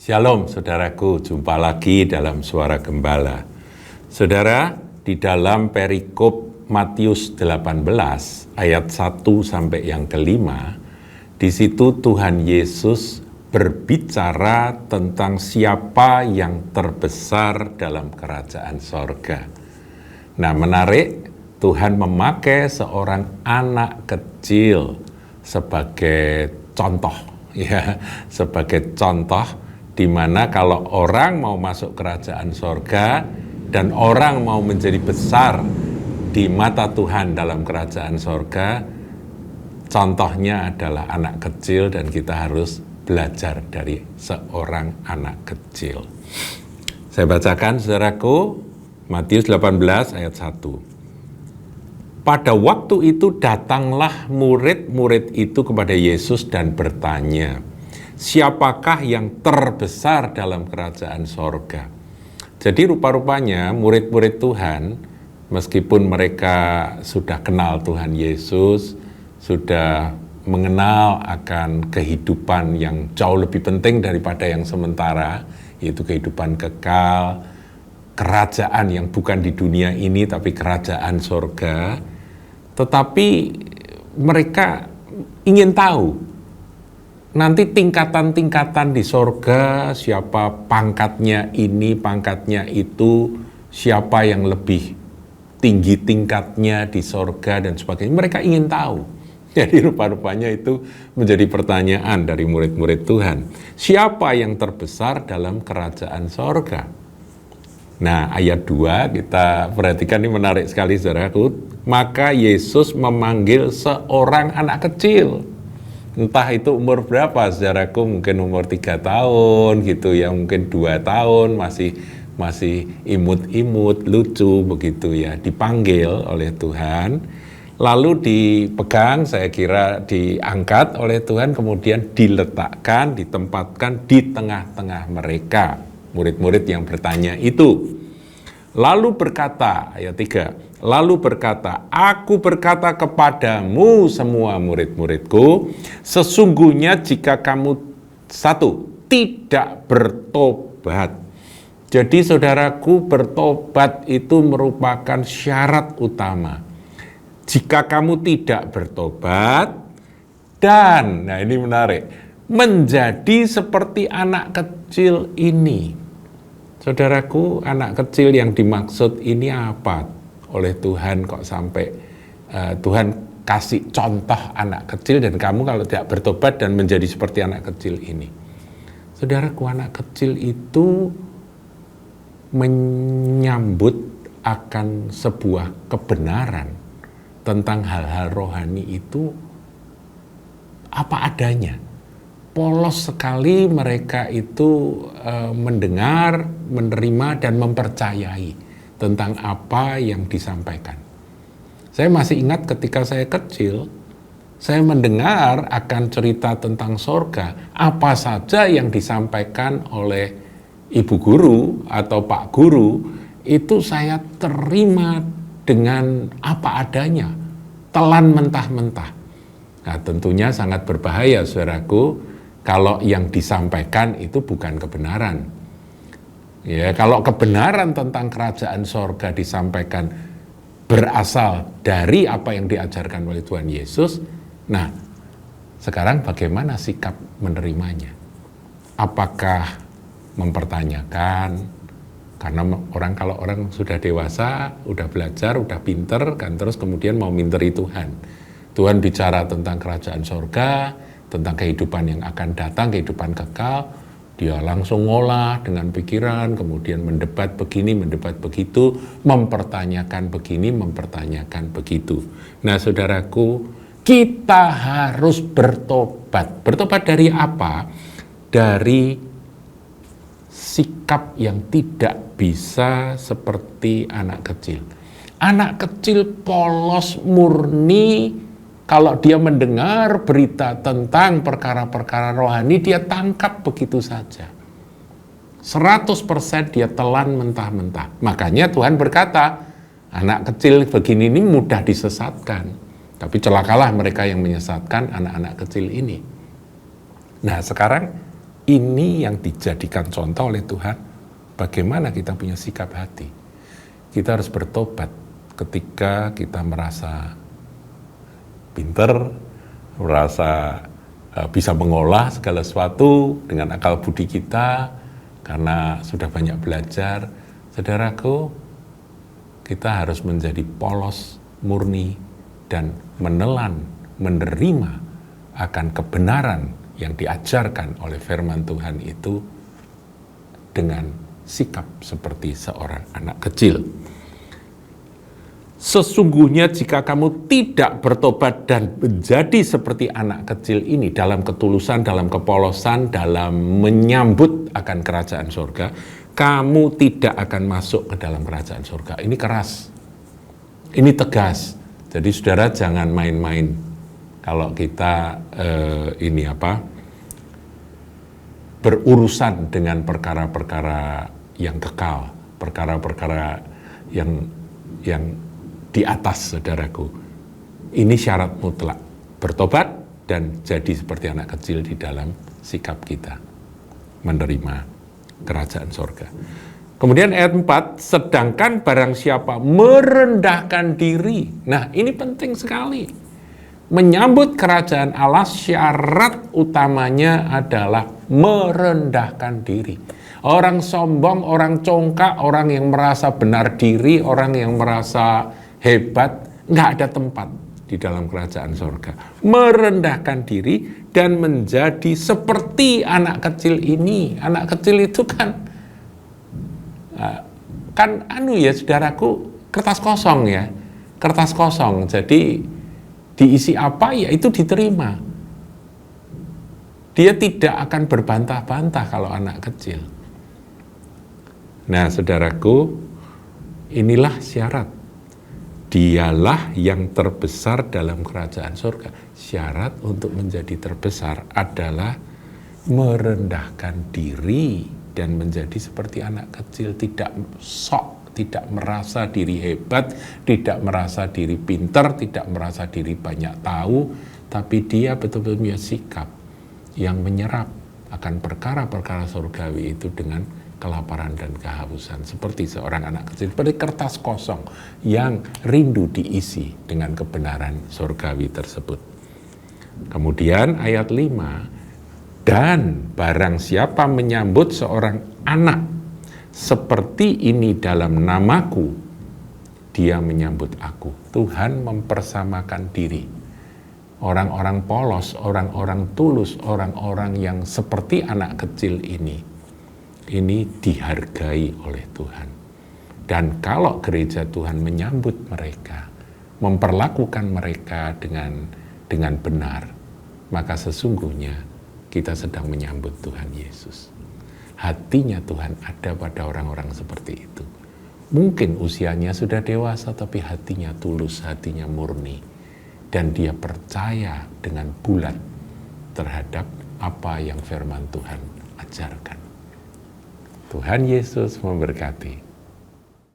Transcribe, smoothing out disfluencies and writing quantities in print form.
Shalom saudaraku, jumpa lagi dalam Suara Gembala. Saudara, di dalam perikop Matius 18 ayat 1 sampai yang kelima, di situ Tuhan Yesus berbicara tentang siapa yang terbesar dalam kerajaan sorga. Nah, menarik, Tuhan memakai seorang anak kecil sebagai contoh, sebagai contoh di mana kalau orang mau masuk kerajaan sorga dan orang mau menjadi besar di mata Tuhan dalam kerajaan sorga, contohnya adalah anak kecil dan kita harus belajar dari seorang anak kecil. Saya bacakan saudaraku, Matius 18 ayat 1. Pada waktu itu datanglah murid-murid itu kepada Yesus dan bertanya, siapakah yang terbesar dalam kerajaan sorga? Jadi rupa-rupanya murid-murid Tuhan, meskipun mereka sudah kenal Tuhan Yesus, sudah mengenal akan kehidupan yang jauh lebih penting daripada yang sementara, yaitu kehidupan kekal, kerajaan yang bukan di dunia ini tapi kerajaan sorga, tetapi mereka ingin tahu nanti tingkatan-tingkatan di sorga, siapa pangkatnya ini, pangkatnya itu, siapa yang lebih tinggi tingkatnya di sorga dan sebagainya. Mereka ingin tahu. Jadi rupa-rupanya itu menjadi pertanyaan dari murid-murid Tuhan. Siapa yang terbesar dalam kerajaan sorga? Nah, ayat 2 kita perhatikan, ini menarik sekali saudaraku. Maka Yesus memanggil seorang anak kecil. Entah itu umur berapa, saudaraku, mungkin umur 3 tahun gitu ya, mungkin 2 tahun, masih imut-imut, lucu begitu ya, dipanggil oleh Tuhan, lalu dipegang, saya kira diangkat oleh Tuhan, kemudian diletakkan, ditempatkan di tengah-tengah mereka, murid-murid yang bertanya itu. Lalu berkata, ayat 3, lalu berkata, aku berkata kepadamu semua murid-muridku, sesungguhnya jika kamu tidak bertobat. Jadi saudaraku, bertobat itu merupakan syarat utama. Jika kamu tidak bertobat dan, nah ini menarik, menjadi seperti anak kecil ini. Saudaraku, anak kecil yang dimaksud ini apa? Oleh Tuhan kok sampai Tuhan kasih contoh anak kecil dan kamu kalau tidak bertobat dan menjadi seperti anak kecil ini. Saudaraku, anak kecil itu menyambut akan sebuah kebenaran tentang hal-hal rohani itu apa adanya. Polos sekali mereka itu mendengar, menerima, dan mempercayai tentang apa yang disampaikan. Saya masih ingat ketika saya kecil, saya mendengar akan cerita tentang sorga, apa saja yang disampaikan oleh ibu guru atau pak guru, itu saya terima dengan apa adanya, telan mentah-mentah. Nah, tentunya sangat berbahaya, saudaraku, kalau yang disampaikan itu bukan kebenaran. Ya, kalau kebenaran tentang kerajaan sorga disampaikan berasal dari apa yang diajarkan oleh Tuhan Yesus, nah, sekarang bagaimana sikap menerimanya? Apakah mempertanyakan? Karena kalau orang sudah dewasa, udah belajar, udah pinter, kan terus kemudian mau minteri Tuhan. Tuhan bicara tentang kerajaan sorga, tentang kehidupan yang akan datang, kehidupan kekal, dia langsung ngolah dengan pikiran, kemudian mendebat begini, mendebat begitu, mempertanyakan begini, mempertanyakan begitu. Nah, saudaraku, kita harus bertobat. Bertobat dari apa? Dari sikap yang tidak bisa seperti anak kecil. Anak kecil polos, murni. Kalau dia mendengar berita tentang perkara-perkara rohani, dia tangkap begitu saja. 100% dia telan mentah-mentah. Makanya Tuhan berkata, anak kecil begini ini mudah disesatkan. Tapi celakalah mereka yang menyesatkan anak-anak kecil ini. Nah, sekarang Ini yang dijadikan contoh oleh Tuhan, bagaimana kita punya sikap hati. Kita harus bertobat ketika kita merasa pinter, merasa bisa mengolah segala sesuatu dengan akal budi kita, karena sudah banyak belajar. Saudaraku, kita harus menjadi polos, murni, dan menelan, menerima akan kebenaran yang diajarkan oleh firman Tuhan itu dengan sikap seperti seorang anak kecil. Sesungguhnya jika kamu tidak bertobat dan menjadi seperti anak kecil ini dalam ketulusan, dalam kepolosan, dalam menyambut akan kerajaan surga, kamu tidak akan masuk ke dalam kerajaan surga. Ini keras, ini tegas. Jadi saudara jangan main-main kalau kita berurusan dengan perkara-perkara yang kekal, perkara-perkara yang di atas, saudaraku. Ini syarat mutlak, bertobat dan jadi seperti anak kecil di dalam sikap kita menerima kerajaan sorga. Kemudian ayat 4, sedangkan barang siapa merendahkan diri. Nah, ini penting sekali. Menyambut kerajaan Allah, syarat utamanya adalah merendahkan diri. Orang sombong, orang congkak, orang yang merasa benar diri, orang yang merasa hebat, nggak ada tempat di dalam kerajaan surga. Merendahkan diri dan menjadi seperti anak kecil ini. Anak kecil itu kan saudaraku, kertas kosong ya. Kertas kosong, jadi diisi apa ya itu diterima. Dia tidak akan berbantah-bantah kalau anak kecil. Nah, saudaraku, inilah syarat. Dialah yang terbesar dalam kerajaan surga. Syarat untuk menjadi terbesar adalah merendahkan diri dan menjadi seperti anak kecil, tidak sok, tidak merasa diri hebat, tidak merasa diri pintar, tidak merasa diri banyak tahu, tapi dia betul-betul punya sikap yang menyerap akan perkara-perkara surgawi itu dengan kelaparan dan kehausan, seperti seorang anak kecil, seperti kertas kosong yang rindu diisi dengan kebenaran surgawi tersebut. Kemudian ayat 5, dan barang siapa menyambut seorang anak seperti ini dalam namaku, dia menyambut aku. Tuhan mempersamakan diri. Orang-orang polos, orang-orang tulus, orang-orang yang seperti anak kecil ini dihargai oleh Tuhan. Dan kalau gereja Tuhan menyambut mereka, memperlakukan mereka dengan benar, maka sesungguhnya kita sedang menyambut Tuhan Yesus. Hatinya Tuhan ada pada orang-orang seperti itu. Mungkin usianya sudah dewasa, tapi hatinya tulus, hatinya murni. Dan dia percaya dengan bulat terhadap apa yang firman Tuhan ajarkan. Tuhan Yesus memberkati.